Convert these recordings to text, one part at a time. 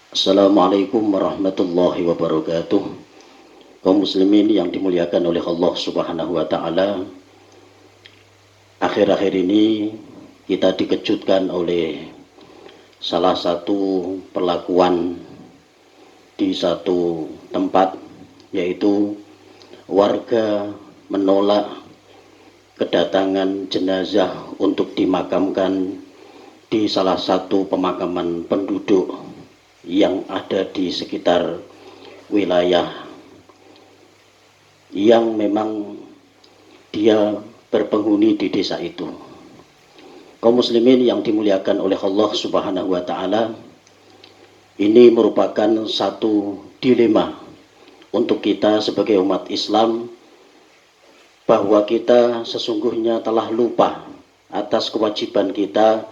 Assalamualaikum warahmatullahi wabarakatuh. Kaum muslimin yang dimuliakan oleh Allah Subhanahu wa taala. Akhir-akhir ini kita dikejutkan oleh salah satu perlakuan di satu tempat, yaitu warga menolak kedatangan jenazah untuk dimakamkan di salah satu pemakaman penduduk yang ada di sekitar wilayah yang memang dia berpenghuni di desa itu. Kaum muslimin yang dimuliakan oleh Allah Subhanahu wa taala, ini merupakan satu dilema untuk kita sebagai umat Islam, bahwa kita sesungguhnya telah lupa atas kewajiban kita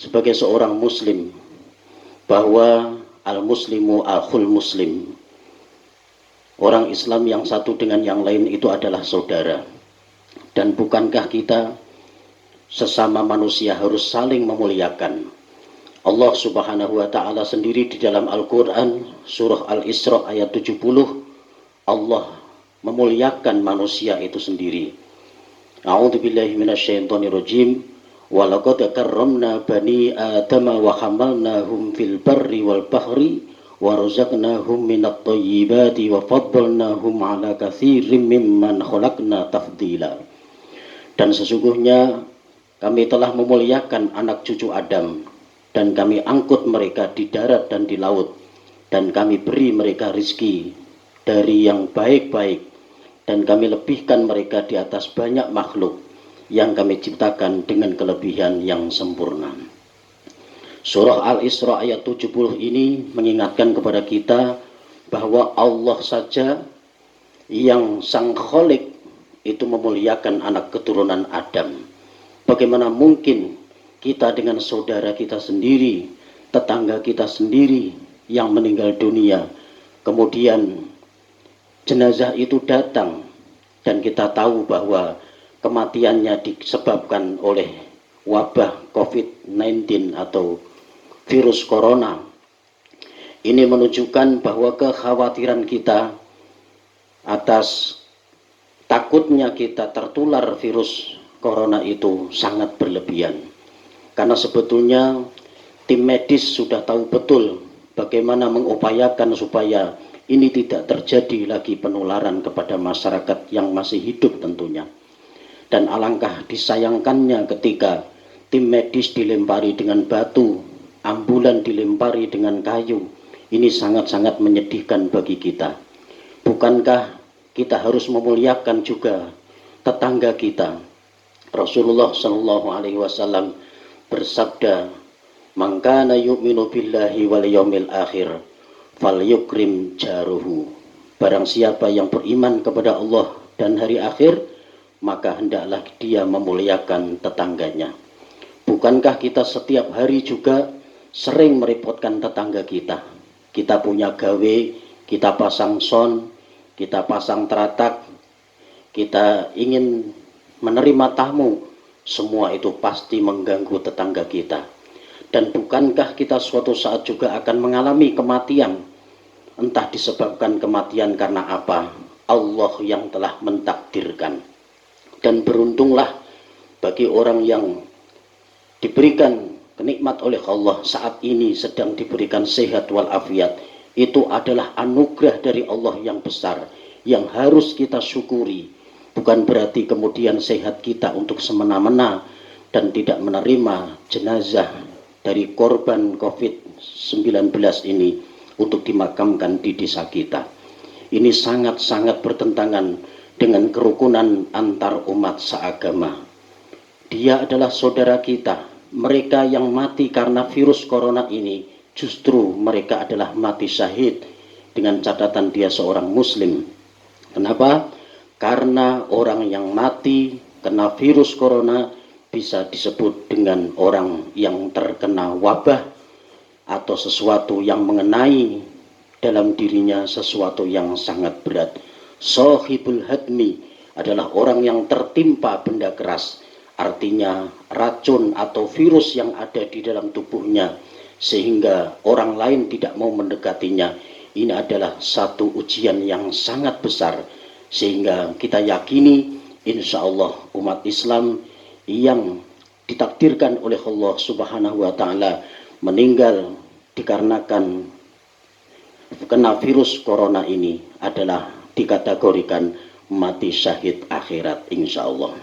sebagai seorang muslim, bahwa al-muslimu akhul muslim. Orang Islam yang satu dengan yang lain itu adalah saudara. Dan bukankah kita sesama manusia harus saling memuliakan? Allah Subhanahu wa taala sendiri di dalam Al-Qur'an surah Al-Isra ayat 70, Allah memuliakan manusia itu sendiri. A'udzubillahi minasyaitonirrajim. Walaqad karramna bani adama wa hamalnahum fil barri wal bahri wa razaqnahum minat thayyibati wa faddalnahum ala katsirin mimman khalaqna tafdila. Dan sesungguhnya kami telah memuliakan anak cucu Adam, dan kami angkut mereka di darat dan di laut, dan kami beri mereka rizki dari yang baik-baik, dan kami lebihkan mereka di atas banyak makhluk yang kami ciptakan dengan kelebihan yang sempurna. Surah Al-Isra ayat 70 ini mengingatkan kepada kita bahwa Allah saja yang sang Khalik itu memuliakan anak keturunan Adam. Bagaimana mungkin kita dengan saudara kita sendiri, tetangga kita sendiri yang meninggal dunia, kemudian jenazah itu datang dan kita tahu bahwa kematiannya disebabkan oleh wabah COVID-19 atau virus corona. Ini menunjukkan bahwa kekhawatiran kita atas takutnya kita tertular virus corona itu sangat berlebihan. Karena sebetulnya tim medis sudah tahu betul bagaimana mengupayakan supaya ini tidak terjadi lagi penularan kepada masyarakat yang masih hidup tentunya. Dan alangkah disayangkannya ketika tim medis dilempari dengan batu, ambulan dilempari dengan kayu. Ini sangat-sangat menyedihkan bagi kita. Bukankah kita harus memuliakan juga tetangga kita? Rasulullah Shallallahu Alaihi Wasallam bersabda, "Man kana yu'minu billahi wal yaumil akhir, falyukrim jaruhu." Barang siapa yang beriman kepada Allah dan hari akhir, maka hendaklah dia memuliakan tetangganya. Bukankah kita setiap hari juga sering merepotkan tetangga kita? Kita punya gawe, kita pasang son, kita pasang teratak, kita ingin menerima tamu, semua itu pasti mengganggu tetangga kita. Dan bukankah kita suatu saat juga akan mengalami kematian? Entah disebabkan kematian karena apa, Allah yang telah mentakdirkan. Dan beruntunglah bagi orang yang diberikan kenikmat oleh Allah saat ini sedang diberikan sehat walafiat. Itu adalah anugerah dari Allah yang besar, yang harus kita syukuri. Bukan berarti kemudian sehat kita untuk semena-mena dan tidak menerima jenazah dari korban COVID-19 ini untuk dimakamkan di desa kita. Ini sangat-sangat bertentangan dengan kerukunan antar umat seagama. Dia adalah saudara kita. Mereka yang mati karena virus corona ini, justru mereka adalah mati syahid dengan catatan dia seorang muslim. Kenapa? Karena orang yang mati kena virus corona bisa disebut dengan orang yang terkena wabah atau sesuatu yang mengenai dalam dirinya sesuatu yang sangat berat. Sohibul hadmi adalah orang yang tertimpa benda keras. Artinya racun atau virus yang ada di dalam tubuhnya sehingga orang lain tidak mau mendekatinya. Ini adalah satu ujian yang sangat besar, sehingga kita yakini insya Allah umat Islam yang ditakdirkan oleh Allah Subhanahu wa Ta'ala meninggal dikarenakan kena virus corona ini adalah dikategorikan mati syahid akhirat insya Allah.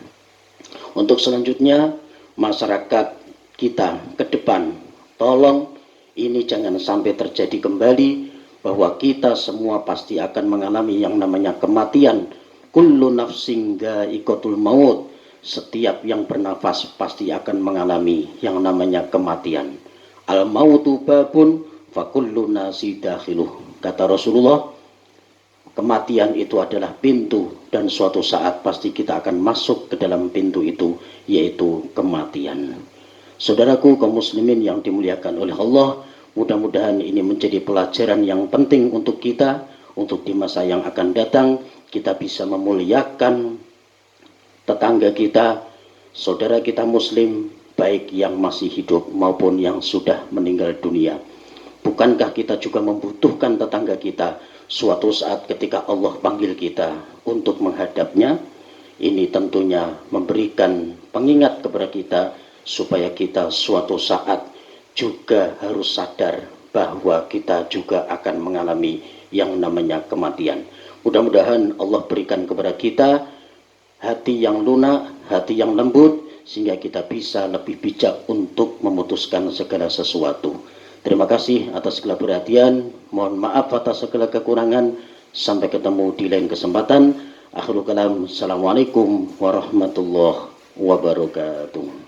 Untuk selanjutnya, masyarakat kita ke depan, tolong ini jangan sampai terjadi kembali, bahwa kita semua pasti akan mengalami yang namanya kematian. Kullu nafsin dha'iqatul maut. Setiap yang bernafas pasti akan mengalami yang namanya kematian. Al mautu babun fa kullu nasi dakhiluh. Kata Rasulullah, kematian itu adalah pintu, dan suatu saat pasti kita akan masuk ke dalam pintu itu, yaitu kematian. Saudaraku kaum muslimin yang dimuliakan oleh Allah, mudah-mudahan ini menjadi pelajaran yang penting untuk kita, untuk di masa yang akan datang kita bisa memuliakan tetangga kita, saudara kita muslim, baik yang masih hidup maupun yang sudah meninggal dunia. Bukankah kita juga membutuhkan tetangga kita suatu saat ketika Allah panggil kita untuk menghadapnya? Ini tentunya memberikan pengingat kepada kita supaya kita suatu saat juga harus sadar bahwa kita juga akan mengalami yang namanya kematian. Mudah-mudahan Allah berikan kepada kita hati yang lunak, hati yang lembut, sehingga kita bisa lebih bijak untuk memutuskan segala sesuatu. Terima kasih atas segala perhatian. Mohon maaf atas segala kekurangan. Sampai ketemu di lain kesempatan. Akhirul kalam. Assalamualaikum warahmatullahi wabarakatuh.